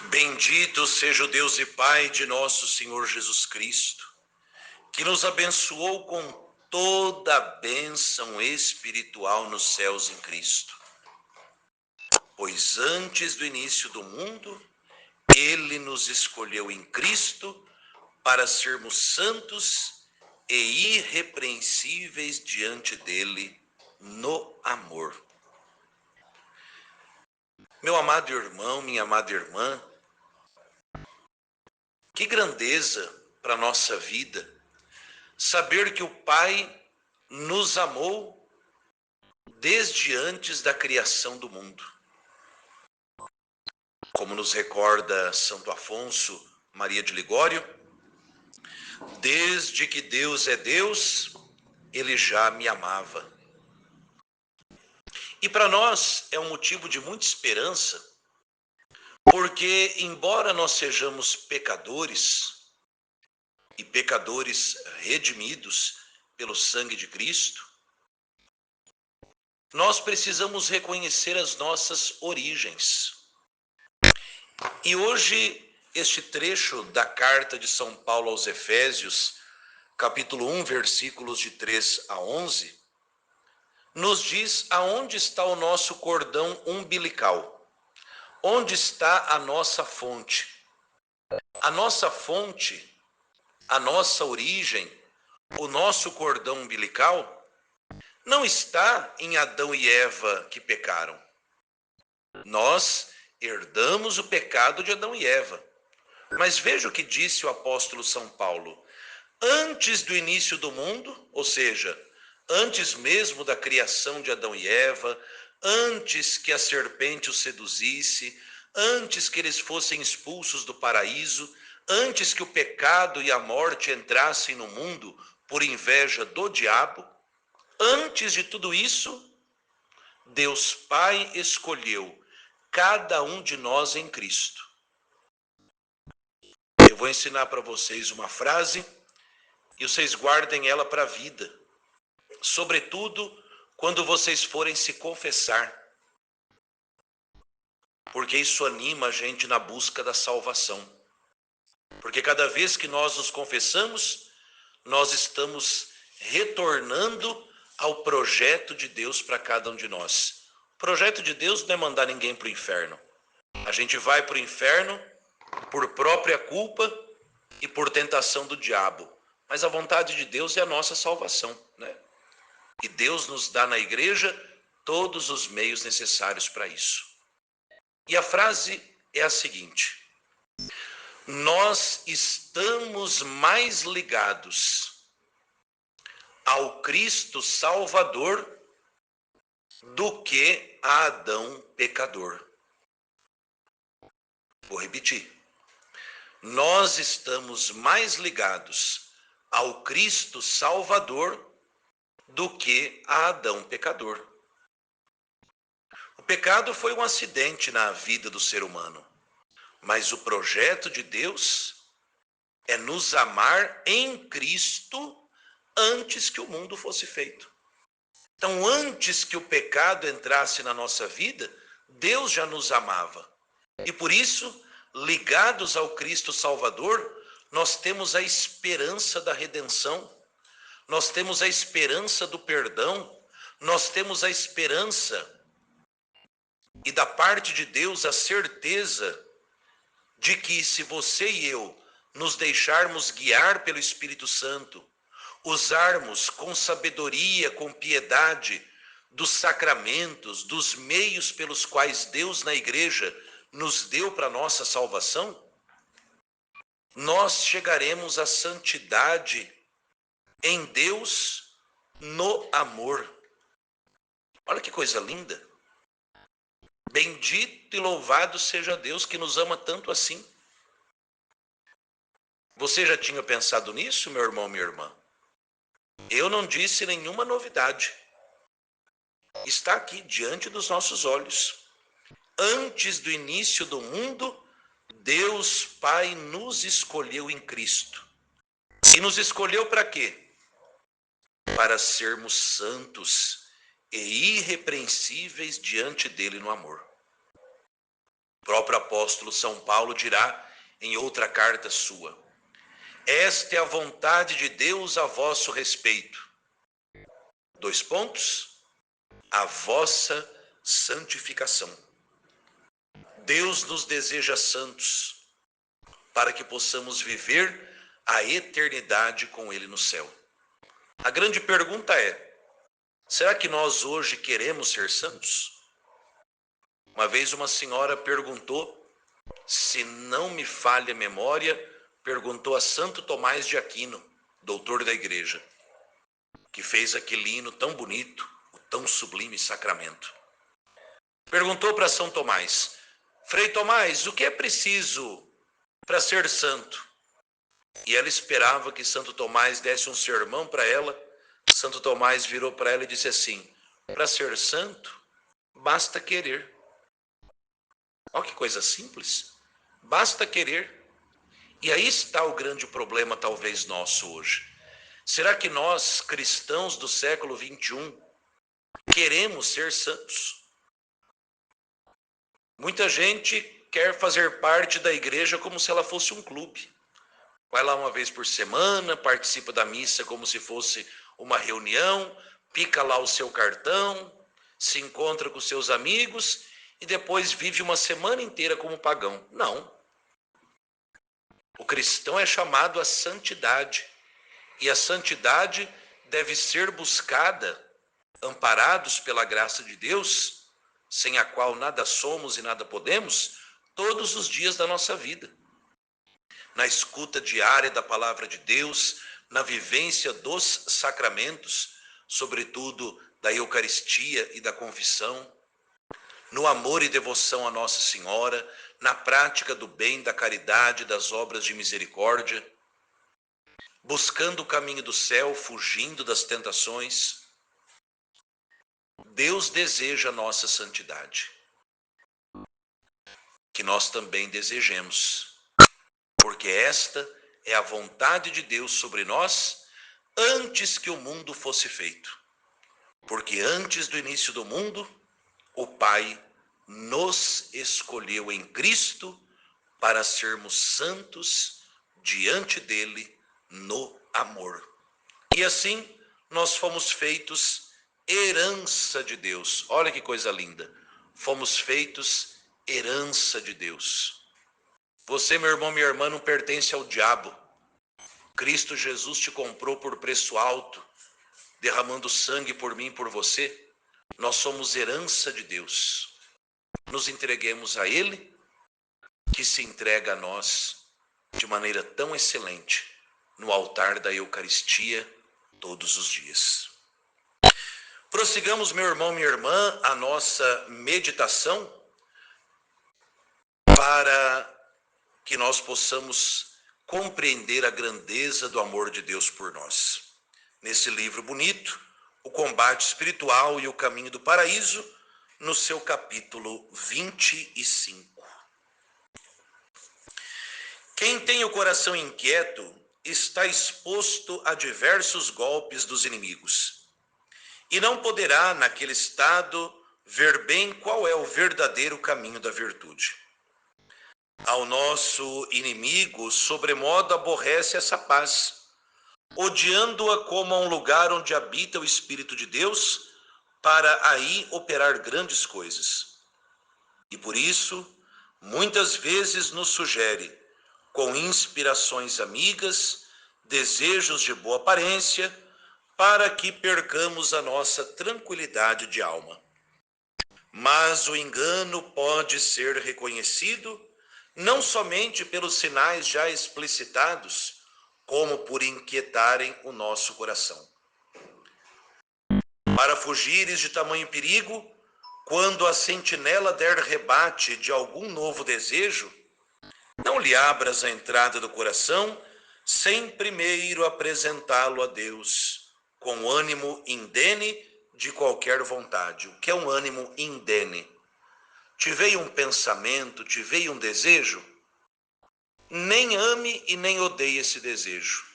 Bendito seja o Deus e Pai de nosso Senhor Jesus Cristo, que nos abençoou com toda a bênção espiritual nos céus em Cristo. Pois antes do início do mundo, Ele nos escolheu em Cristo para sermos santos e irrepreensíveis diante dele no amor. Meu amado irmão, minha amada irmã, que grandeza para a nossa vida saber que o Pai nos amou desde antes da criação do mundo. Como nos recorda Santo Afonso Maria de Ligório, desde que Deus é Deus, Ele já me amava. E para nós é um motivo de muita esperança, porque embora nós sejamos pecadores, e pecadores redimidos pelo sangue de Cristo, nós precisamos reconhecer as nossas origens. E hoje, este trecho da carta de São Paulo aos Efésios, capítulo 1, versículos de 3 a 11, nos diz aonde está o nosso cordão umbilical. Onde está a nossa fonte? A nossa fonte, a nossa origem, o nosso cordão umbilical, não está em Adão e Eva que pecaram. Nós herdamos o pecado de Adão e Eva. Mas veja o que disse o apóstolo São Paulo. Antes do início do mundo, ou seja, antes mesmo da criação de Adão e Eva, antes que a serpente os seduzisse, antes que eles fossem expulsos do paraíso, antes que o pecado e a morte entrassem no mundo por inveja do diabo, antes de tudo isso, Deus Pai escolheu cada um de nós em Cristo. Eu vou ensinar para vocês uma frase e vocês guardem ela para a vida. Sobretudo quando vocês forem se confessar. Porque isso anima a gente na busca da salvação. Porque cada vez que nós nos confessamos, nós estamos retornando ao projeto de Deus para cada um de nós. O projeto de Deus não é mandar ninguém para o inferno. A gente vai para o inferno por própria culpa e por tentação do diabo. Mas a vontade de Deus é a nossa salvação, né? E Deus nos dá na igreja todos os meios necessários para isso. E a frase é a seguinte: nós estamos mais ligados ao Cristo Salvador do que a Adão pecador. Vou repetir. Nós estamos mais ligados ao Cristo Salvador do que a Adão pecador. O pecado foi um acidente na vida do ser humano, mas o projeto de Deus é nos amar em Cristo antes que o mundo fosse feito. Então, antes que o pecado entrasse na nossa vida, Deus já nos amava. E por isso, ligados ao Cristo Salvador, nós temos a esperança da redenção, nós temos a esperança do perdão, nós temos a esperança e da parte de Deus a certeza de que se você e eu nos deixarmos guiar pelo Espírito Santo, usarmos com sabedoria, com piedade, dos sacramentos, dos meios pelos quais Deus na igreja nos deu para nossa salvação, nós chegaremos à santidade em Deus no amor. Olha que coisa linda. Bendito e louvado seja Deus que nos ama tanto assim. Você já tinha pensado nisso, meu irmão, minha irmã? Eu não disse nenhuma novidade. Está aqui diante dos nossos olhos. Antes do início do mundo, Deus Pai nos escolheu em Cristo. E nos escolheu para quê? Para sermos santos e irrepreensíveis diante dele no amor. O próprio apóstolo São Paulo dirá em outra carta sua: esta é a vontade de Deus a vosso respeito. Dois pontos. A vossa santificação. Deus nos deseja santos para que possamos viver a eternidade com Ele no céu. A grande pergunta é: será que nós hoje queremos ser santos? Uma vez uma senhora perguntou, se não me falha a memória, perguntou a Santo Tomás de Aquino, doutor da igreja, que fez aquele hino tão bonito, o tão sublime sacramento. Perguntou para São Tomás: Frei Tomás, o que é preciso para ser santo? E ela esperava que Santo Tomás desse um sermão para ela. Santo Tomás virou para ela e disse assim: para ser santo, basta querer. Olha que coisa simples. Basta querer. E aí está o grande problema, talvez, nosso hoje. Será que nós, cristãos do século XXI, queremos ser santos? Muita gente quer fazer parte da igreja como se ela fosse um clube. Vai lá uma vez por semana, participa da missa como se fosse uma reunião, pica lá o seu cartão, se encontra com seus amigos e depois vive uma semana inteira como pagão. Não. O cristão é chamado à santidade. E a santidade deve ser buscada, amparados pela graça de Deus, sem a qual nada somos e nada podemos, todos os dias da nossa vida. Na escuta diária da palavra de Deus, na vivência dos sacramentos, sobretudo da Eucaristia e da confissão, no amor e devoção a Nossa Senhora, na prática do bem, da caridade, das obras de misericórdia, buscando o caminho do céu, fugindo das tentações. Deus deseja a nossa santidade, que nós também desejemos, porque esta é a vontade de Deus sobre nós antes que o mundo fosse feito. Porque antes do início do mundo, o Pai nos escolheu em Cristo para sermos santos diante dele no amor. E assim nós fomos feitos herança de Deus. Olha que coisa linda. Fomos feitos herança de Deus. Você, meu irmão, minha irmã, não pertence ao diabo. Cristo Jesus te comprou por preço alto, derramando sangue por mim e por você. Nós somos herança de Deus. Nos entreguemos a Ele, que se entrega a nós de maneira tão excelente no altar da Eucaristia todos os dias. Prossigamos, meu irmão, minha irmã, a nossa meditação para que nós possamos compreender a grandeza do amor de Deus por nós. Nesse livro bonito, O Combate Espiritual e o Caminho do Paraíso, no seu capítulo 25. Quem tem o coração inquieto está exposto a diversos golpes dos inimigos e não poderá, naquele estado, ver bem qual é o verdadeiro caminho da virtude. Ao nosso inimigo, sobremodo, aborrece essa paz, odiando-a como a um lugar onde habita o Espírito de Deus, para aí operar grandes coisas. E por isso, muitas vezes nos sugere, com inspirações amigas, desejos de boa aparência, para que percamos a nossa tranquilidade de alma. Mas o engano pode ser reconhecido não somente pelos sinais já explicitados, como por inquietarem o nosso coração. Para fugires de tamanho perigo, quando a sentinela der rebate de algum novo desejo, não lhe abras a entrada do coração sem primeiro apresentá-lo a Deus, com ânimo indene de qualquer vontade. O que é um ânimo indene? Te veio um pensamento, te veio um desejo? Nem ame e nem odeie esse desejo.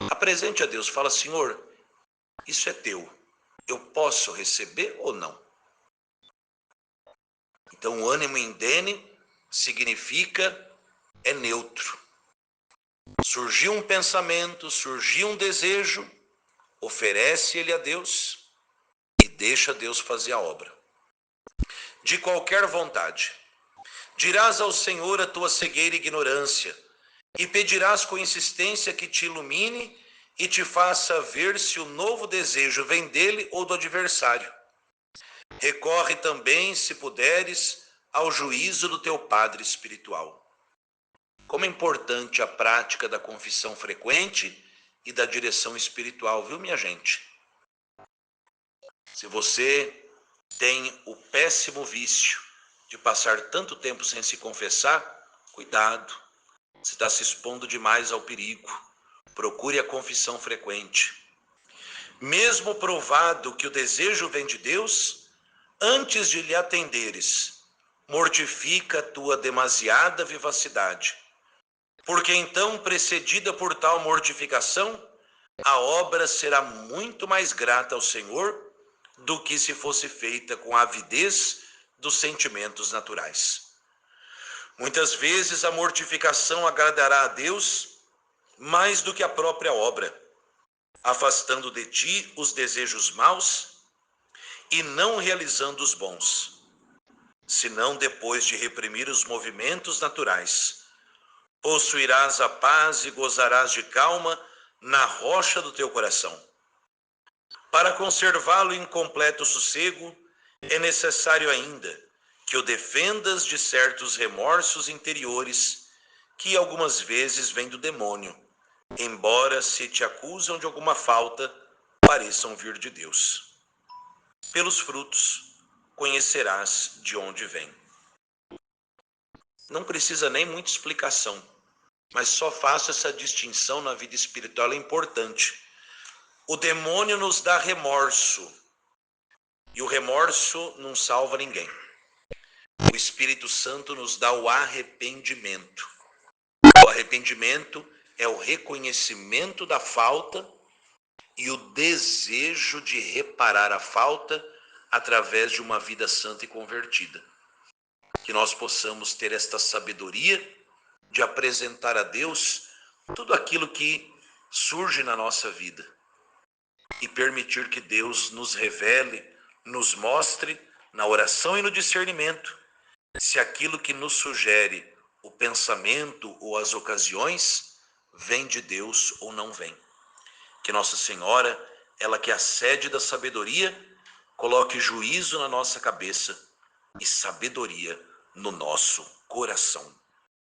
Apresente a Deus, fala: Senhor, isso é teu. Eu posso receber ou não? Então, o ânimo indene significa é neutro. Surgiu um pensamento, surgiu um desejo, oferece ele a Deus e deixa Deus fazer a obra. De qualquer vontade. Dirás ao Senhor a tua cegueira e ignorância, e pedirás com insistência que te ilumine e te faça ver se o novo desejo vem dele ou do adversário. Recorre também, se puderes, ao juízo do teu padre espiritual. Como é importante a prática da confissão frequente e da direção espiritual, viu, minha gente? Se você tem o péssimo vício de passar tanto tempo sem se confessar, cuidado, você está se expondo demais ao perigo. Procure a confissão frequente. Mesmo provado que o desejo vem de Deus, antes de lhe atenderes, mortifica a tua demasiada vivacidade, porque então, precedida por tal mortificação, a obra será muito mais grata ao Senhor do que se fosse feita com a avidez dos sentimentos naturais. Muitas vezes a mortificação agradará a Deus mais do que a própria obra, afastando de ti os desejos maus e não realizando os bons, senão depois de reprimir os movimentos naturais, possuirás a paz e gozarás de calma na rocha do teu coração. Para conservá-lo em completo sossego, é necessário ainda que o defendas de certos remorsos interiores que algumas vezes vêm do demônio, embora, se te acusam de alguma falta, pareçam vir de Deus. Pelos frutos conhecerás de onde vem. Não precisa nem muita explicação, mas só faço essa distinção na vida espiritual, é importante. O demônio nos dá remorso, e o remorso não salva ninguém. O Espírito Santo nos dá o arrependimento. O arrependimento é o reconhecimento da falta e o desejo de reparar a falta através de uma vida santa e convertida. Que nós possamos ter esta sabedoria de apresentar a Deus tudo aquilo que surge na nossa vida e permitir que Deus nos revele, nos mostre na oração e no discernimento se aquilo que nos sugere o pensamento ou as ocasiões vem de Deus ou não vem. Que Nossa Senhora, ela que é a sede da sabedoria, coloque juízo na nossa cabeça e sabedoria no nosso coração.